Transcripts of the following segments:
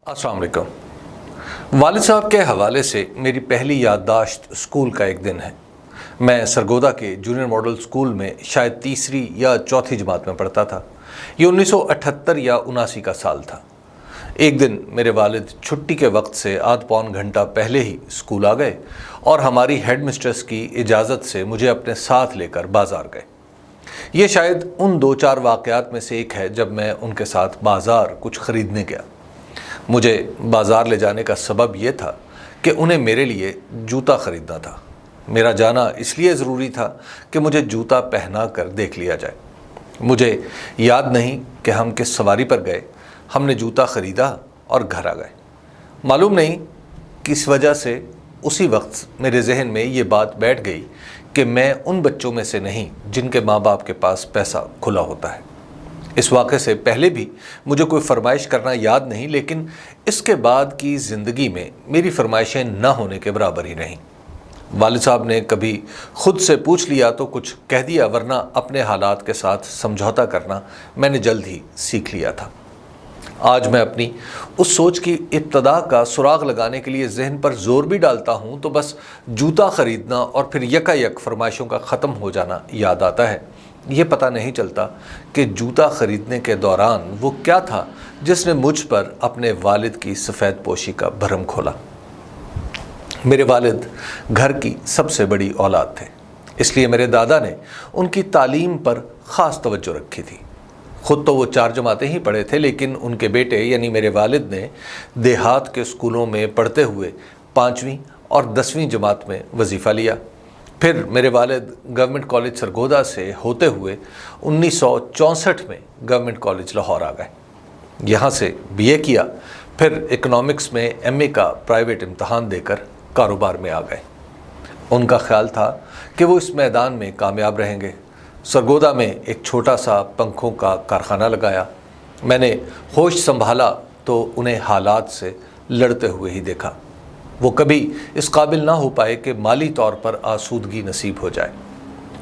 अस्सलाम वालेकुम। वालिद साहब के हवाले से मेरी पहली याददाश्त स्कूल का एक दिन है। मैं सरगोदा के जूनियर मॉडल स्कूल में शायद तीसरी या चौथी जमात में पढ़ता था। ये 1978 या 79 का साल था। एक दिन मेरे वालिद छुट्टी के वक्त से आध पौन घंटा पहले ही स्कूल आ गए और हमारी हेड मिस्ट्रेस की इजाज़त से मुझे अपने साथ लेकर बाज़ार गए। ये शायद उन दो चार वाक़यात में से एक है जब मैं उनके साथ बाज़ार कुछ ख़रीदने गया। मुझे बाज़ार ले जाने का सबब यह था कि उन्हें मेरे लिए जूता ख़रीदना था। मेरा जाना इसलिए ज़रूरी था कि मुझे जूता पहना कर देख लिया जाए। मुझे याद नहीं कि हम किस सवारी पर गए। हमने जूता ख़रीदा और घर आ गए। मालूम नहीं किस वजह से उसी वक्त मेरे जहन में ये बात बैठ गई कि मैं उन बच्चों में से नहीं जिनके माँ बाप के पास पैसा खुला होता है। इस वाक़े से पहले भी मुझे कोई फरमाइश करना याद नहीं, लेकिन इसके बाद की ज़िंदगी में मेरी फरमाइशें न होने के बराबर ही रहीं। वालिद साहब ने कभी ख़ुद से पूछ लिया तो कुछ कह दिया, वरना अपने हालात के साथ समझौता करना मैंने जल्द ही सीख लिया था। आज मैं अपनी उस सोच की इब्तदा का सुराग लगाने के लिए जहन पर ज़ोर भी डालता हूँ तो बस जूता ख़रीदना और फिर यकायक फरमाइशों का ख़त्म हो जाना याद आता है। ये पता नहीं चलता कि जूता ख़रीदने के दौरान वो क्या था जिसने मुझ पर अपने वालिद की सफ़ेद पोशी का भरम खोला। मेरे वालिद घर की सबसे बड़ी औलाद थे, इसलिए मेरे दादा ने उनकी तालीम पर ख़ास तवज्जो रखी थी। ख़ुद तो वो 4 जमातें ही पढ़े थे, लेकिन उनके बेटे यानी मेरे वालिद ने देहात के स्कूलों में पढ़ते हुए 5वीं और 10वीं जमात में वजीफ़ा लिया। फिर मेरे वालिद गवर्नमेंट कॉलेज सरगोदा से होते हुए 1964 में गवर्नमेंट कॉलेज लाहौर आ गए। यहाँ से BA किया, फिर इकोनॉमिक्स में MA का प्राइवेट इम्तहान देकर कारोबार में आ गए। उनका ख्याल था कि वो इस मैदान में कामयाब रहेंगे। सरगोदा में एक छोटा सा पंखों का कारखाना लगाया। मैंने होश संभाला तो उन्हें हालात से लड़ते हुए ही देखा। वो कभी इस काबिल ना हो पाए कि माली तौर पर आसूदगी नसीब हो जाए।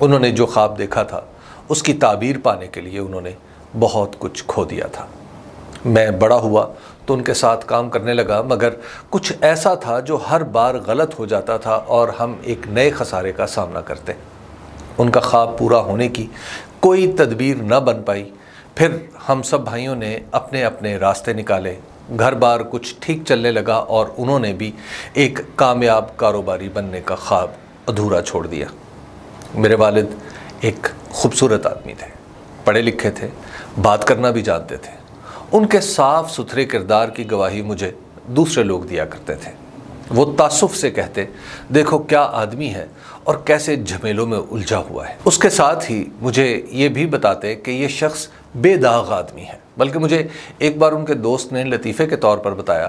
उन्होंने जो ख्वाब देखा था उसकी ताबीर पाने के लिए उन्होंने बहुत कुछ खो दिया था। मैं बड़ा हुआ तो उनके साथ काम करने लगा, मगर कुछ ऐसा था जो हर बार गलत हो जाता था और हम एक नए खसारे का सामना करते। उनका ख्वाब पूरा होने की कोई तदबीर न बन पाई। फिर हम सब भाइयों ने अपने अपने रास्ते निकाले। घर बार कुछ ठीक चलने लगा और उन्होंने भी एक कामयाब कारोबारी बनने का ख्वाब अधूरा छोड़ दिया। मेरे वालिद एक खूबसूरत आदमी थे, पढ़े लिखे थे, बात करना भी जानते थे। उनके साफ़ सुथरे किरदार की गवाही मुझे दूसरे लोग दिया करते थे। वो तासुफ से कहते, देखो क्या आदमी है और कैसे झमेलों में उलझा हुआ है। उसके साथ ही मुझे ये भी बताते कि ये शख्स बेदाग आदमी है। बल्कि मुझे एक बार उनके दोस्त ने लतीफ़े के तौर पर बताया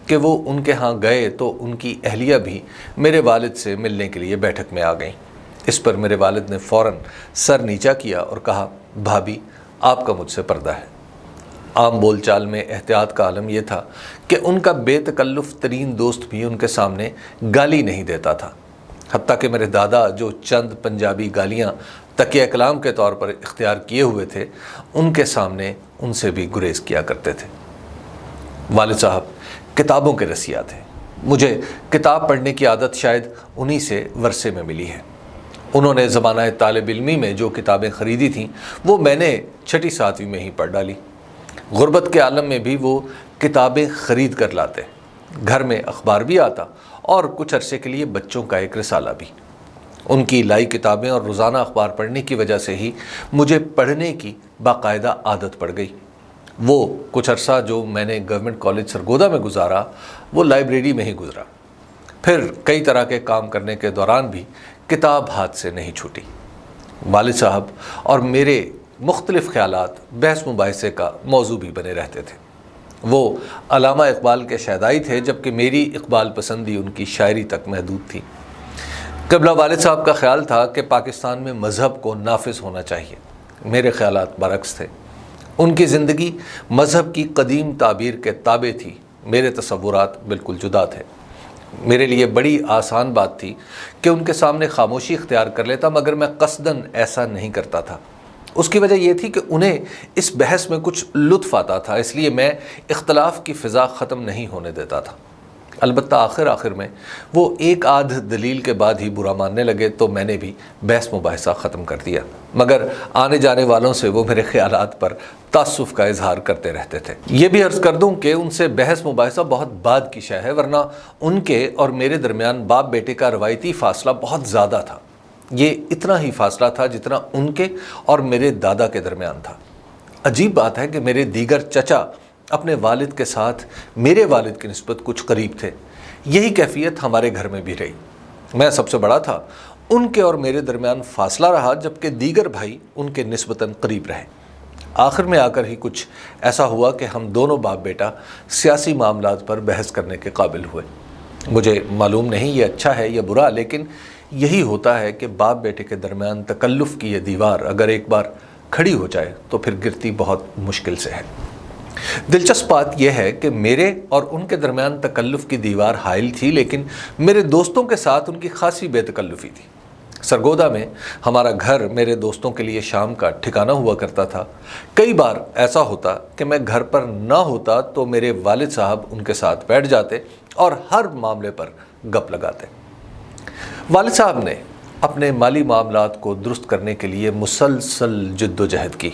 कि वो उनके यहाँ गए तो उनकी अहलिया भी मेरे वालिद से मिलने के लिए बैठक में आ गई। इस पर मेरे वालिद ने फ़ौरन सर नीचा किया और कहा, भाभी आपका मुझसे पर्दा है। आम बोलचाल में एहतियात का आलम यह था कि उनका बेतकल्लुफ़ तरीन दोस्त भी उनके सामने गाली नहीं देता था। हत्ता कि मेरे दादा जो चंद पंजाबी गालियाँ तकिया कलाम के तौर पर इख्तियार किए हुए थे, उनके सामने उनसे भी गुरेज किया करते थे। वालिद साहब किताबों के रसिया थे। मुझे किताब पढ़ने की आदत शायद उन्हीं से वर्से में मिली है। उन्होंने ज़माना तालिब इल्मी में जो किताबें ख़रीदी थीं वो मैंने 6ठी 7वीं में ही पढ़ डाली। गुर्बत के आलम में भी वो किताबें ख़रीद कर लाते। घर में अखबार भी आता और कुछ अरसे के लिए बच्चों का एक रिसाला भी। उनकी लाई किताबें और रोज़ाना अखबार पढ़ने की वजह से ही मुझे पढ़ने की बाकायदा आदत पड़ गई। वो कुछ अरसा जो मैंने गवर्नमेंट कॉलेज सरगोदा में गुजारा वो लाइब्रेरी में ही गुजरा। फिर कई तरह के काम करने के दौरान भी किताब हाथ से नहीं छूटी। वालिद साहब और मेरे मुख्तलिफ़ ख़यालात बहस मुबाहिसे का मौजू भी बने रहते थे। वो अल्लामा इकबाल के शहदाई थे, जबकि मेरी इकबाल पसंदी उनकी शायरी तक महदूद थी। क़िबला वालिद साहब का ख़्याल था कि पाकिस्तान में मज़हब को नाफिज होना चाहिए। मेरे ख़यालात बरअक्स थे। उनकी ज़िंदगी मज़हब की कदीम ताबीर के ताबे थी, मेरे तसव्वुरात बिल्कुल जुदा थे। मेरे लिए बड़ी आसान बात थी कि उनके सामने खामोशी इख्तियार कर लेता, मगर मैं क़स्दन ऐसा नहीं करता था। اس کی وجہ یہ تھی کہ انہیں اس بحث میں کچھ لطف آتا تھا، اس لیے میں اختلاف کی فضا ختم نہیں ہونے دیتا تھا۔ البتہ آخر میں وہ ایک آدھ دلیل کے بعد ہی برا ماننے لگے تو میں نے بھی بحث مباحثہ ختم کر دیا، مگر آنے جانے والوں سے وہ میرے خیالات پر تعصب کا اظہار کرتے رہتے تھے۔ یہ بھی عرض کر دوں کہ ان سے بحث مباحثہ بہت بعد کی شے ہے، ورنہ ان کے اور میرے درمیان باپ بیٹے کا روایتی فاصلہ بہت زیادہ تھا۔ یہ اتنا ہی فاصلہ تھا جتنا ان کے اور میرے دادا کے درمیان تھا۔ عجیب بات ہے کہ میرے دیگر چچا اپنے والد کے ساتھ میرے والد کی نسبت کچھ قریب تھے۔ یہی کیفیت ہمارے گھر میں بھی رہی۔ میں سب سے بڑا تھا، ان کے اور میرے درمیان فاصلہ رہا، جبکہ دیگر بھائی ان کے نسبتاً قریب رہے۔ آخر میں آ کر ہی کچھ ایسا ہوا کہ ہم دونوں باپ بیٹا سیاسی معاملات پر بحث کرنے کے قابل ہوئے۔ مجھے معلوم نہیں یہ اچھا ہے یا برا، لیکن یہی ہوتا ہے کہ باپ بیٹے کے درمیان تکلف کی یہ دیوار اگر ایک بار کھڑی ہو جائے تو پھر گرتی بہت مشکل سے ہے۔ دلچسپ بات یہ ہے کہ میرے اور ان کے درمیان تکلف کی دیوار حائل تھی، لیکن میرے دوستوں کے ساتھ ان کی خاصی بے تکلفی تھی۔ سرگودا میں ہمارا گھر میرے دوستوں کے لیے شام کا ٹھکانہ ہوا کرتا تھا۔ کئی بار ایسا ہوتا کہ میں گھر پر نہ ہوتا تو میرے والد صاحب ان کے ساتھ بیٹھ جاتے اور ہر معاملے پر گپ لگاتے۔ والد صاحب نے اپنے مالی معاملات کو درست کرنے کے لیے مسلسل جد و جہد کی۔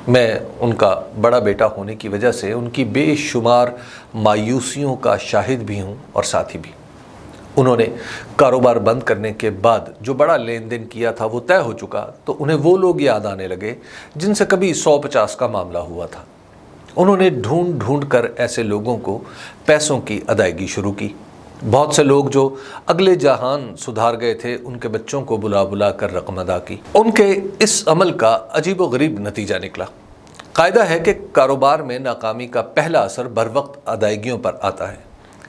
میں ان کا بڑا بیٹا ہونے کی وجہ سے ان کی بے شمار مایوسیوں کا شاہد بھی ہوں اور ساتھی بھی۔ انہوں نے کاروبار بند کرنے کے بعد جو بڑا لین دین کیا تھا وہ طے ہو چکا، تو انہیں وہ لوگ یاد آنے لگے جن سے کبھی 150 کا معاملہ ہوا تھا۔ انہوں نے ڈھونڈ کر ایسے لوگوں کو پیسوں کی ادائیگی شروع کی۔ بہت سے لوگ جو اگلے جہان سدھار گئے تھے ان کے بچوں کو بلا کر رقم ادا کی۔ ان کے اس عمل کا عجیب و غریب نتیجہ نکلا۔ قاعدہ ہے کہ کاروبار میں ناکامی کا پہلا اثر بر وقت ادائیگیوں پر آتا ہے۔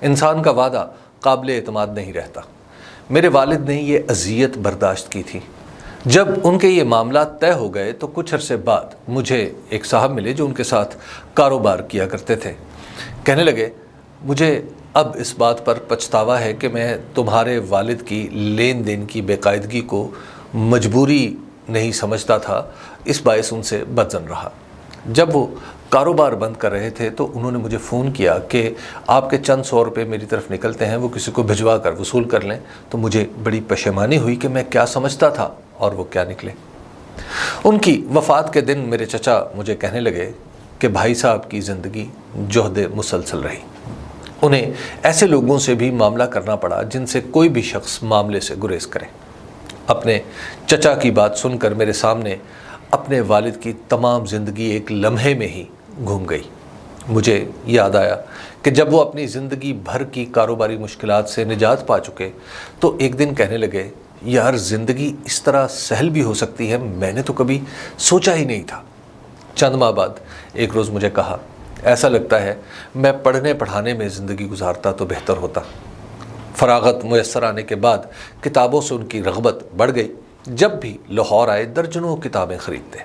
انسان کا وعدہ قابل اعتماد نہیں رہتا۔ میرے والد نے یہ اذیت برداشت کی تھی۔ جب ان کے یہ معاملات طے ہو گئے تو کچھ عرصے بعد مجھے ایک صاحب ملے جو ان کے ساتھ کاروبار کیا کرتے تھے۔ کہنے لگے، مجھے اب اس بات پر پچھتاوا ہے کہ میں تمہارے والد کی لین دین کی بے قاعدگی کو مجبوری نہیں سمجھتا تھا، اس باعث ان سے بدظن رہا۔ جب وہ کاروبار بند کر رہے تھے تو انہوں نے مجھے فون کیا کہ آپ کے چند 100 روپے میری طرف نکلتے ہیں، وہ کسی کو بھجوا کر وصول کر لیں۔ تو مجھے بڑی پشیمانی ہوئی کہ میں کیا سمجھتا تھا اور وہ کیا نکلے۔ ان کی وفات کے دن میرے چچا مجھے کہنے لگے کہ بھائی صاحب کی زندگی جہد مسلسل رہی۔ انہیں ایسے لوگوں سے بھی معاملہ کرنا پڑا جن سے کوئی بھی شخص معاملے سے گریز کرے۔ اپنے چچا کی بات سن کر میرے سامنے اپنے والد کی تمام زندگی ایک لمحے میں ہی گھوم گئی۔ مجھے یاد آیا کہ جب وہ اپنی زندگی بھر کی کاروباری مشکلات سے نجات پا چکے تو ایک دن کہنے لگے، یار زندگی اس طرح سہل بھی ہو سکتی ہے، میں نے تو کبھی سوچا ہی نہیں تھا۔ چند ماہ بعد ایک روز مجھے کہا، ایسا لگتا ہے میں پڑھنے پڑھانے میں زندگی گزارتا تو بہتر ہوتا۔ فراغت میسر آنے کے بعد کتابوں سے ان کی رغبت بڑھ گئی۔ جب بھی لاہور آئے درجنوں کتابیں خریدتے۔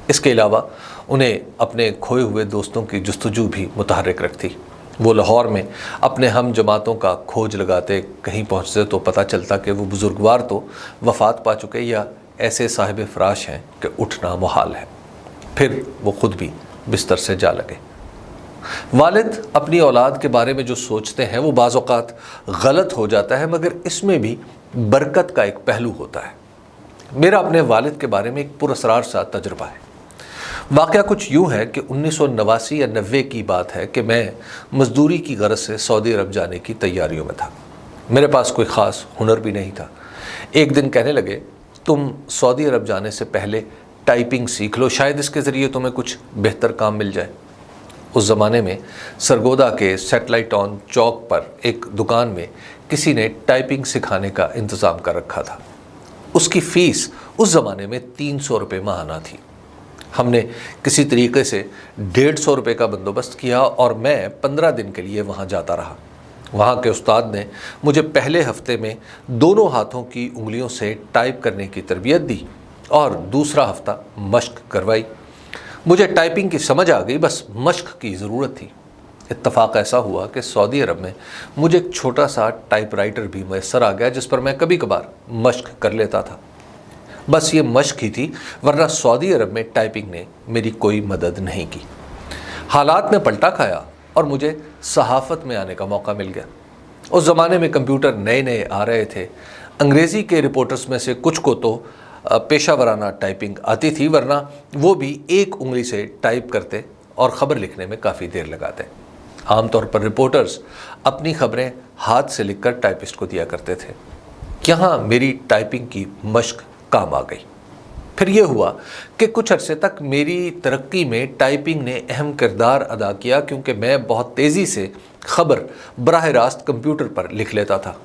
اس کے علاوہ انہیں اپنے کھوئے ہوئے دوستوں کی جستجو بھی متحرک رکھتی۔ وہ لاہور میں اپنے ہم جماعتوں کا کھوج لگاتے، کہیں پہنچتے تو پتہ چلتا کہ وہ بزرگوار تو وفات پا چکے یا ایسے صاحب فراش ہیں کہ اٹھنا محال ہے۔ پھر وہ خود بھی بستر سے جا لگے۔ والد اپنی اولاد کے بارے میں جو سوچتے ہیں وہ بعض اوقات غلط ہو جاتا ہے، مگر اس میں بھی برکت کا ایک پہلو ہوتا ہے۔ میرا اپنے والد کے بارے میں ایک پراسرار سا تجربہ ہے۔ واقعہ کچھ یوں ہے کہ 1989 یا 90 کی بات ہے کہ میں مزدوری کی غرض سے سعودی عرب جانے کی تیاریوں میں تھا۔ میرے پاس کوئی خاص ہنر بھی نہیں تھا۔ ایک دن کہنے لگے، تم سعودی عرب جانے سے پہلے ٹائپنگ سیکھ لو، شاید اس کے ذریعے تمہیں کچھ بہتر کام مل جائے۔ اس زمانے میں سرگودا کے سیٹلائٹ ٹاؤن چوک پر ایک دکان میں کسی نے ٹائپنگ سکھانے کا انتظام کر رکھا تھا۔ اس کی فیس اس زمانے میں 300 روپے ماہانہ تھی۔ ہم نے کسی طریقے سے 150 روپے کا بندوبست کیا اور میں 15 دن کے لیے وہاں جاتا رہا۔ وہاں کے استاد نے مجھے پہلے ہفتے میں دونوں ہاتھوں کی انگلیوں سے ٹائپ کرنے کی تربیت دی اور دوسرا ہفتہ مشق کروائی۔ مجھے ٹائپنگ کی سمجھ آ گئی، بس مشق کی ضرورت تھی۔ اتفاق ایسا ہوا کہ سعودی عرب میں مجھے ایک چھوٹا سا ٹائپ رائٹر بھی میسر آ گیا جس پر میں کبھی کبھار مشق کر لیتا تھا۔ बस ये मशक ही थी, वरना सऊदी अरब में टाइपिंग ने मेरी कोई मदद नहीं की। हालात ने पलटा खाया और मुझे सहाफ़त में आने का मौका मिल गया। उस ज़माने में कंप्यूटर नए नए आ रहे थे। अंग्रेज़ी के रिपोर्टर्स में से कुछ को तो पेशा वराना टाइपिंग आती थी, वरना वो भी एक उंगली से टाइप करते और ख़बर लिखने में काफ़ी देर लगाते। आमतौर पर रिपोर्टर्स अपनी खबरें हाथ से लिखकर टाइपिस्ट को दिया करते थे। यहाँ मेरी टाइपिंग की मशक काम आ गई। फिर ये हुआ कि कुछ अरसे तक मेरी तरक्की में टाइपिंग ने अहम किरदार अदा किया, क्योंकि मैं बहुत तेज़ी से ख़बर बराह रास्त कंप्यूटर पर लिख लेता था।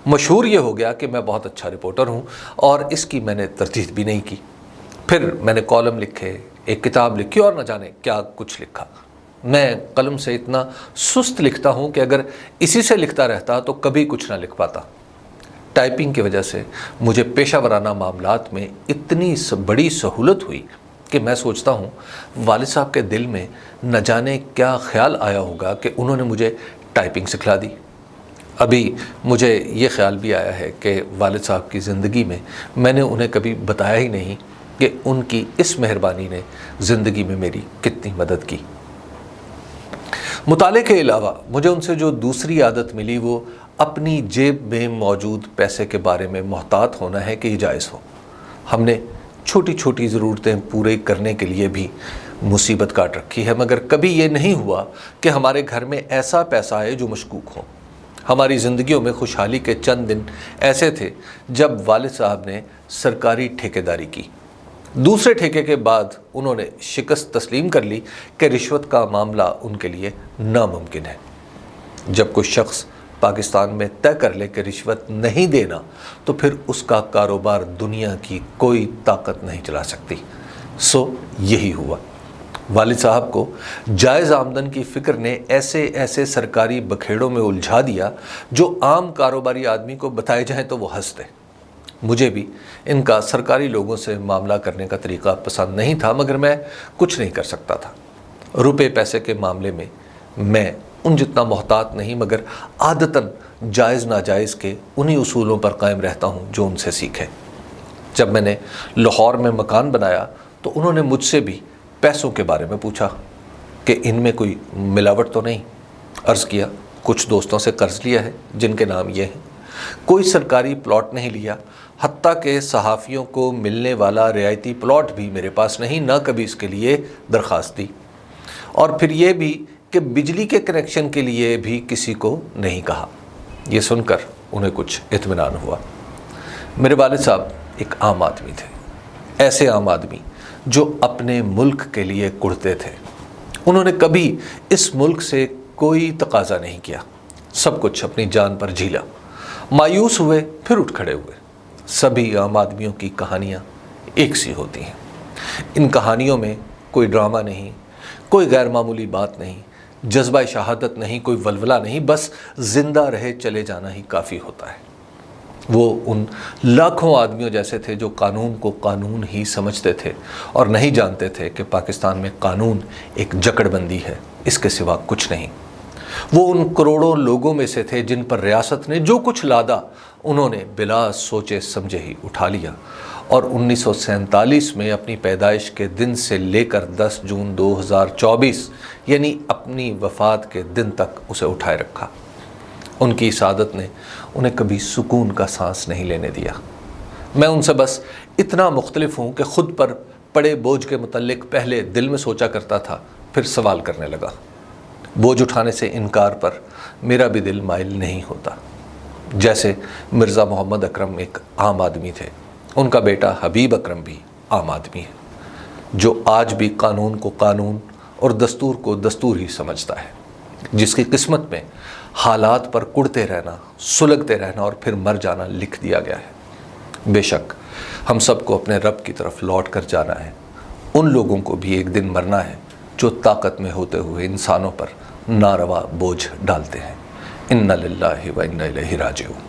मशहूर ये हो गया कि मैं बहुत अच्छा रिपोर्टर हूँ और इसकी मैंने तरदीद भी नहीं की। फिर मैंने कॉलम लिखे, एक किताब लिखी और न जाने क्या कुछ लिखा। मैं कलम से इतना सुस्त लिखता हूँ कि अगर इसी से लिखता रहता तो कभी कुछ ना लिख पाता। टाइपिंग की वजह से मुझे पेशा वराना मामलात में इतनी बड़ी सहूलत हुई कि मैं सोचता हूँ वालिद साहब के दिल में न जाने क्या ख्याल आया होगा कि उन्होंने मुझे टाइपिंग सिखला दी। अभी मुझे ये ख्याल भी आया है कि वालिद साहब की ज़िंदगी में मैंने उन्हें कभी बताया ही नहीं कि उनकी इस मेहरबानी ने ज़िंदगी में मेरी कितनी मदद की। मुताले के अलावा मुझे उनसे जो दूसरी आदत मिली वो अपनी जेब में मौजूद पैसे के बारे में मोहतात होना है कि ये जायज़ हो। हमने छोटी छोटी ज़रूरतें पूरे करने के लिए भी मुसीबत काट रखी है, मगर कभी ये नहीं हुआ कि हमारे घर में ऐसा पैसा आए जो मशकूक हो। हमारी ज़िंदगियों में खुशहाली के चंद दिन ऐसे थे जब वालिद साहब ने सरकारी ठेकेदारी की। दूसरे ठेके के बाद उन्होंने शिकस्त तस्लीम कर ली कि रिश्वत का मामला उनके लिए नामुमकिन है। जब कोई शख्स पाकिस्तान में तय कर ले कि रिश्वत नहीं देना, तो फिर उसका कारोबार दुनिया की कोई ताकत नहीं चला सकती। सो यही हुआ। वालिद साहब को जायज़ आमदन की फ़िक्र ने ऐसे ऐसे सरकारी बखेड़ों में उलझा दिया जो आम कारोबारी आदमी को बताए जाएँ तो वो हंसते। मुझे भी इनका सरकारी लोगों से मामला करने का तरीक़ा पसंद नहीं था, मगर मैं कुछ नहीं कर सकता था। रुपए पैसे के मामले में मैं उन जितना मोहतात नहीं, मगर आदतन जायज़ नाजायज़ के उन्हीं उसूलों पर कायम रहता हूँ जो उनसे सीखे। जब मैंने लाहौर में मकान बनाया तो उन्होंने मुझसे भी पैसों के बारे में पूछा कि इनमें कोई मिलावट तो नहीं। अर्ज़ किया, कुछ दोस्तों से कर्ज़ लिया है जिनके नाम ये हैं। कोई सरकारी प्लॉट नहीं लिया, हत्ता के सहाफ़ियों को मिलने वाला रियायती प्लॉट भी मेरे पास नहीं, ना कभी इसके लिए दरख्वास्त दी। और फिर ये भी कि बिजली के कनेक्शन के लिए भी किसी को नहीं कहा। ये सुनकर उन्हें कुछ इत्मीनान हुआ। मेरे वालिद साहब एक आम आदमी थे, ऐसे आम आदमी जो अपने मुल्क के लिए कुढ़ते थे। उन्होंने कभी इस मुल्क से कोई तकाजा नहीं किया, सब कुछ अपनी जान पर झीला। मायूस हुए फिर उठ खड़े हुए। सभी आम आदमियों की कहानियाँ एक सी होती हैं। इन कहानियों में कोई ड्रामा नहीं, कोई गैर मामूली बात नहीं, जज्बा शहादत नहीं, कोई वलवला नहीं, बस ज़िंदा रहे चले जाना ही काफ़ी होता है। वो उन लाखों आदमियों जैसे थे जो कानून को कानून ही समझते थे और नहीं जानते थे कि पाकिस्तान में कानून एक जकड़बंदी है, इसके सिवा कुछ नहीं। वो उन करोड़ों लोगों में से थे जिन पर रियासत ने जो कुछ लादा उन्होंने बिला सोचे समझे ही उठा लिया और 1947 में अपनी पैदाइश के दिन से लेकर 10 जून 2024 यानी अपनी वफ़ात के दिन तक उसे उठाए रखा। उनकी इस आदत ने उन्हें कभी सुकून का सांस नहीं लेने दिया। मैं उनसे बस इतना मुख्तलिफ हूँ कि ख़ुद पर पड़े बोझ के मुतल्लिक पहले दिल में सोचा करता था, फिर सवाल करने लगा। बोझ उठाने से इनकार पर मेरा भी दिल माइल नहीं होता। जैसे मिर्ज़ा मोहम्मद अकरम एक आम आदमी थे, उनका बेटा हबीब अकरम भी आम आदमी है, जो आज भी कानून को कानून और दस्तूर को दस्तूर ही समझता है, जिसकी किस्मत में हालात पर कुढ़ते रहना, सुलगते रहना और फिर मर जाना लिख दिया गया है। बेशक हम सबको अपने रब की तरफ लौट कर जाना है। उन लोगों को भी एक दिन मरना है जो ताकत में होते हुए इंसानों पर नारवा बोझ डालते हैं। इन्ना लिल्लाहि व इन्ना इलैहि राजिऊन।